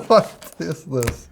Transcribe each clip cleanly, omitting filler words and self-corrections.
What is this?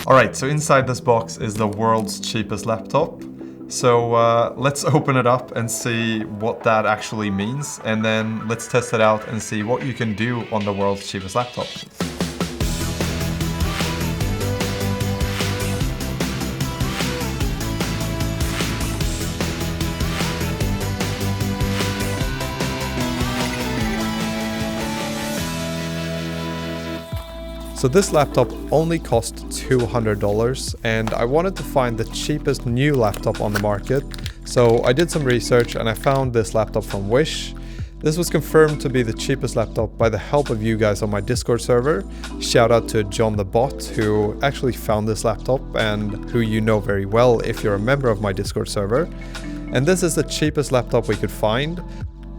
Alright, so inside this box is the world's cheapest laptop. So let's open it up and see what that actually means, and then let's test it out and see what you can do on the world's cheapest laptop. So this laptop only cost $200, and I wanted to find the cheapest new laptop on the market. So I did some research and I found this laptop from Wish. This was confirmed to be the cheapest laptop by the help of you guys on my Discord server. Shout out to John the Bot, who actually found this laptop and who you know very well if you're a member of my Discord server. And this is the cheapest laptop we could find.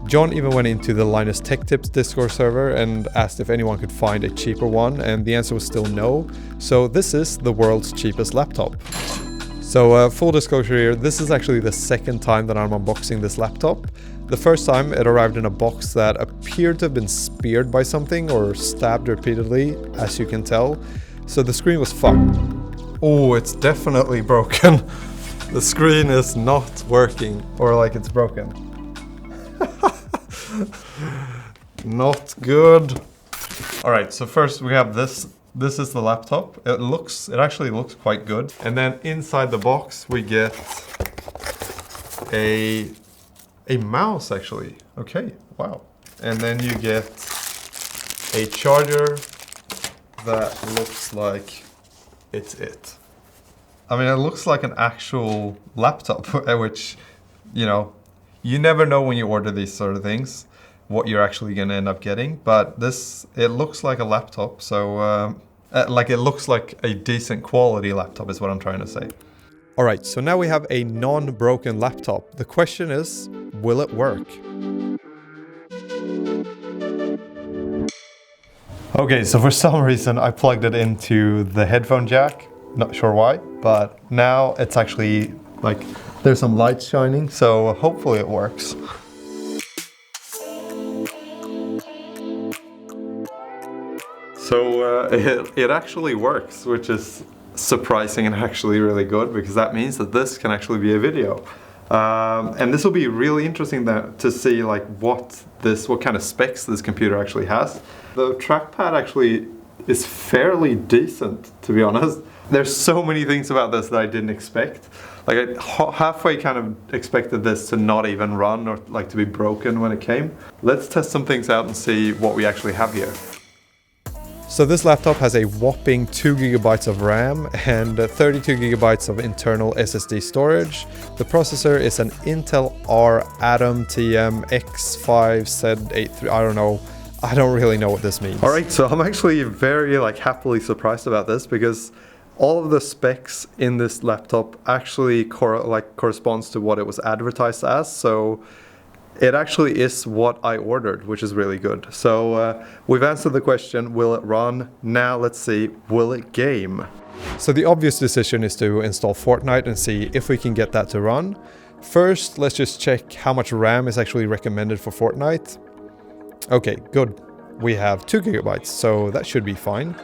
John even went into the Linus Tech Tips Discord server and asked if anyone could find a cheaper one, and the answer was still no. So this is the world's cheapest laptop. So full disclosure here, this is actually the second time that I'm unboxing this laptop. The first time it arrived in a box that appeared to have been speared by something or stabbed repeatedly, as you can tell. So the screen was fucked. Oh, it's definitely broken. The screen is not working, or like it's broken. Not good. All right, so first we have this. This is the laptop. It actually looks quite good. And then inside the box we get a mouse actually. Okay, wow. And then you get a charger that looks like it's it. I mean, it looks like an actual laptop, which, you know, you never know when you order these sort of things what you're actually going to end up getting, but it looks like a laptop, so like it looks like a decent quality laptop is what I'm trying to say. All right, so now we have a non-broken laptop. The question is, will it work? Okay, so for some reason I plugged it into the headphone jack, not sure why, but now it's actually like there's some lights shining, so hopefully it works. So it actually works, which is surprising and actually really good, because that means that this can actually be a video. And this will be really interesting to see like what kind of specs this computer actually has. The trackpad actually is fairly decent, to be honest. There's so many things about this that I didn't expect. Like I halfway kind of expected this to not even run or like to be broken when it came. Let's test some things out and see what we actually have here. So this laptop has a whopping 2 GB of RAM and 32 GB of internal SSD storage. The processor is an Intel R Atom TM X5 Z83. I don't really know what this means. All right, so I'm actually very happily surprised about this, because all of the specs in this laptop actually corresponds to what it was advertised as. So it actually is what I ordered, which is really good. So we've answered the question, will it run? Now let's see, will it game? So the obvious decision is to install Fortnite and see if we can get that to run. First, let's just check how much RAM is actually recommended for Fortnite. Okay, good. We have 2 GB, so that should be fine.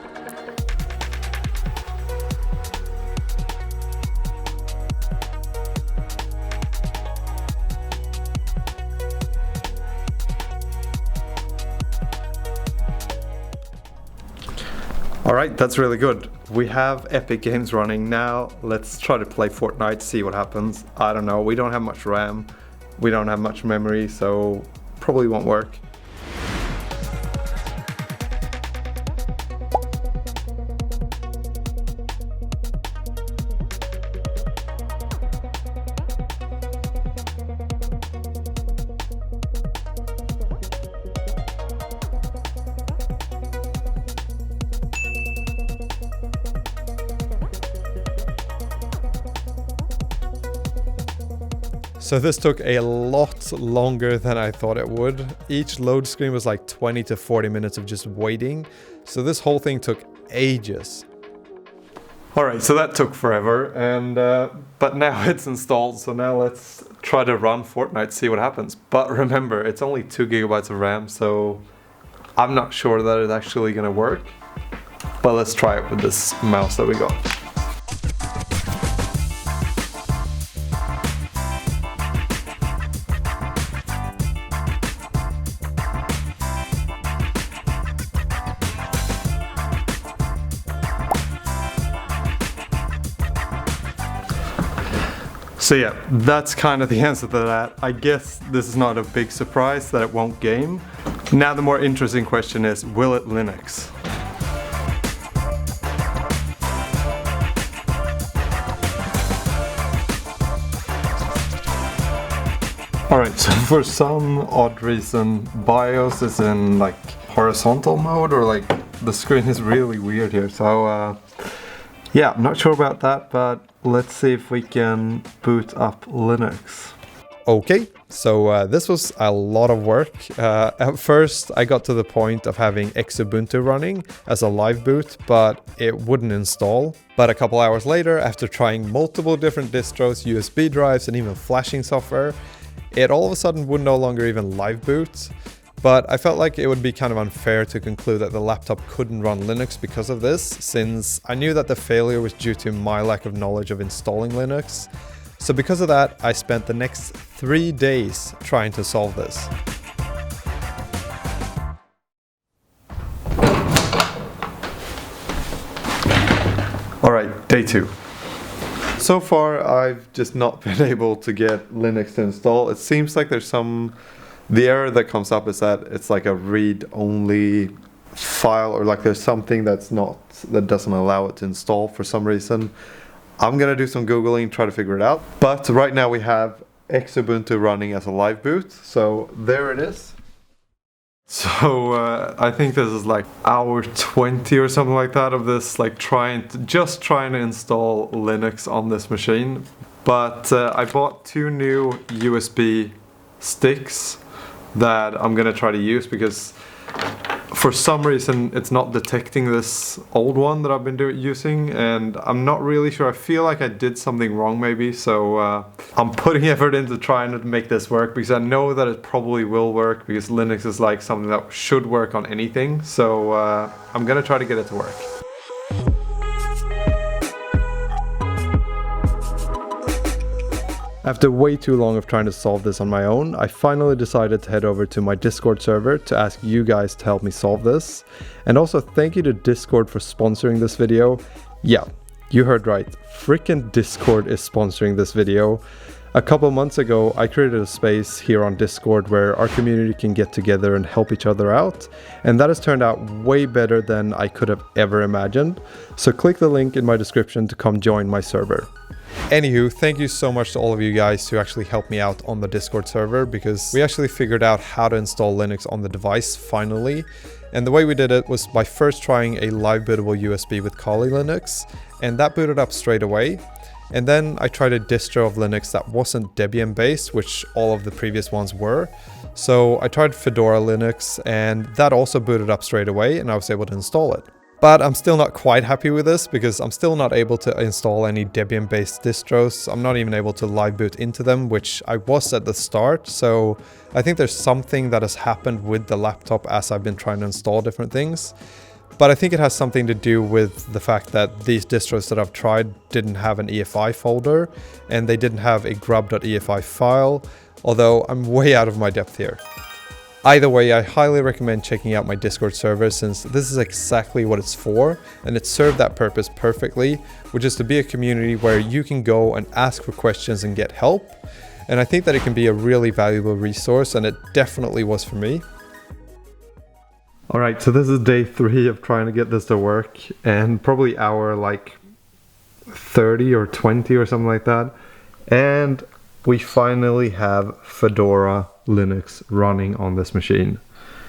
Alright, that's really good. We have Epic Games running now. Let's try to play Fortnite, see what happens. I don't know, we don't have much RAM, we don't have much memory, so probably won't work. So this took a lot longer than I thought it would. Each load screen was like 20 to 40 minutes of just waiting. So this whole thing took ages. Alright, so that took forever, and but now it's installed, so now let's try to run Fortnite, see what happens. But remember, it's only 2 GB of RAM, so I'm not sure that it's actually gonna work. But let's try it with this mouse that we got. So yeah, that's kind of the answer to that. I guess this is not a big surprise that it won't game. Now the more interesting question is, will it Linux? Alright, so for some odd reason, BIOS is in like horizontal mode, or like the screen is really weird here. So yeah, I'm not sure about that, but let's see if we can boot up Linux. Okay, so this was a lot of work. At first, I got to the point of having Xubuntu running as a live boot, but it wouldn't install. But a couple hours later, after trying multiple different distros, USB drives, and even flashing software, it all of a sudden would no longer even live boot. But I felt like it would be kind of unfair to conclude that the laptop couldn't run Linux because of this, since I knew that the failure was due to my lack of knowledge of installing Linux. So because of that, I spent the next 3 days trying to solve this. Alright, day 2. So far, I've just not been able to get Linux to install. It seems like there's the error that comes up is that it's like a read-only file, or like there's something that doesn't allow it to install for some reason. I'm gonna do some Googling, try to figure it out. But right now we have Xubuntu running as a live boot, so there it is. So I think this is like hour 20 or something like that of this, like trying to install Linux on this machine. But I bought 2 new USB sticks that I'm gonna try to use, because for some reason it's not detecting this old one that I've been using, and I'm not really sure. I feel like I did something wrong maybe, so I'm putting effort into trying to make this work, because I know that it probably will work, because Linux is like something that should work on anything. So I'm gonna try to get it to work. After way too long of trying to solve this on my own, I finally decided to head over to my Discord server to ask you guys to help me solve this. And also thank you to Discord for sponsoring this video. Yeah, you heard right, freaking Discord is sponsoring this video. A couple months ago, I created a space here on Discord where our community can get together and help each other out. And that has turned out way better than I could have ever imagined. So click the link in my description to come join my server. Anywho, thank you so much to all of you guys who actually helped me out on the Discord server, because we actually figured out how to install Linux on the device finally. And the way we did it was by first trying a live bootable USB with Kali Linux, and that booted up straight away. And then I tried a distro of Linux that wasn't Debian based, which all of the previous ones were. So I tried Fedora Linux, and that also booted up straight away, and I was able to install it. But I'm still not quite happy with this, because I'm still not able to install any Debian-based distros. I'm not even able to live boot into them, which I was at the start. So I think there's something that has happened with the laptop as I've been trying to install different things. But I think it has something to do with the fact that these distros that I've tried didn't have an EFI folder, and they didn't have a grub.efi file, although I'm way out of my depth here. Either way, I highly recommend checking out my Discord server, since this is exactly what it's for, and it served that purpose perfectly, which is to be a community where you can go and ask for questions and get help. And I think that it can be a really valuable resource, and it definitely was for me. Alright, so this is day 3 of trying to get this to work, and probably hour like 30 or 20 or something like that. And we finally have Fedora Linux running on this machine.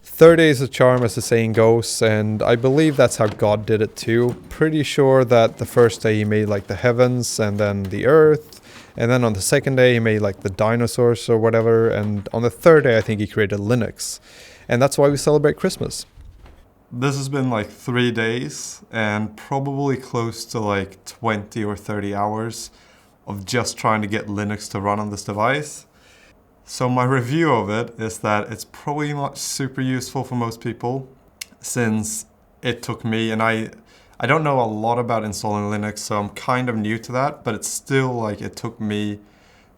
30 days of charm, as the saying goes, and I believe that's how God did it too. Pretty sure that the first day he made like the heavens and then the earth, and then on the second day he made like the dinosaurs or whatever, and on the third day I think he created Linux. And that's why we celebrate Christmas. This has been like 3 days and probably close to like 20 or 30 hours of just trying to get Linux to run on this device. So my review of it is that it's probably not super useful for most people, since it took me, and I I don't know a lot about installing Linux, so I'm kind of new to that, but it's still like it took me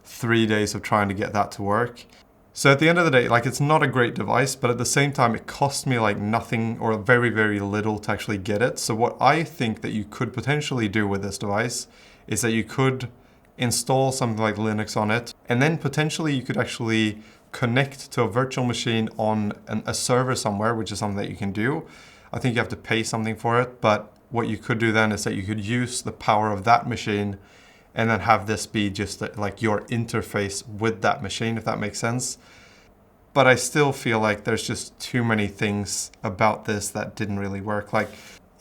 3 days of trying to get that to work. So at the end of the day, like it's not a great device, but at the same time, it cost me like nothing or very, very little to actually get it. So what I think that you could potentially do with this device is that you could install something like Linux on it, and then potentially you could actually connect to a virtual machine on a server somewhere, which is something that you can do. I think you have to pay something for it, but what you could do then is that you could use the power of that machine and then have this be just like your interface with that machine, if that makes sense. But I still feel like there's just too many things about this that didn't really work. Like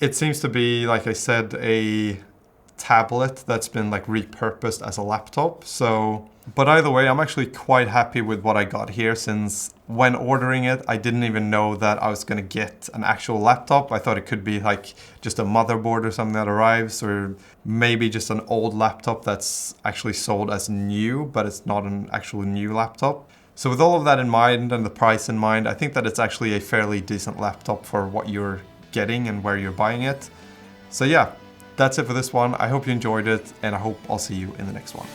it seems to be, like I said, a tablet that's been like repurposed as a laptop. So, but either way, I'm actually quite happy with what I got here, since when ordering it, I didn't even know that I was going to get an actual laptop. I thought it could be like just a motherboard or something that arrives, or maybe just an old laptop that's actually sold as new, but it's not an actual new laptop. So with all of that in mind and the price in mind, I think that it's actually a fairly decent laptop for what you're getting and where you're buying it. So yeah, that's it for this one. I hope you enjoyed it, and I hope I'll see you in the next one.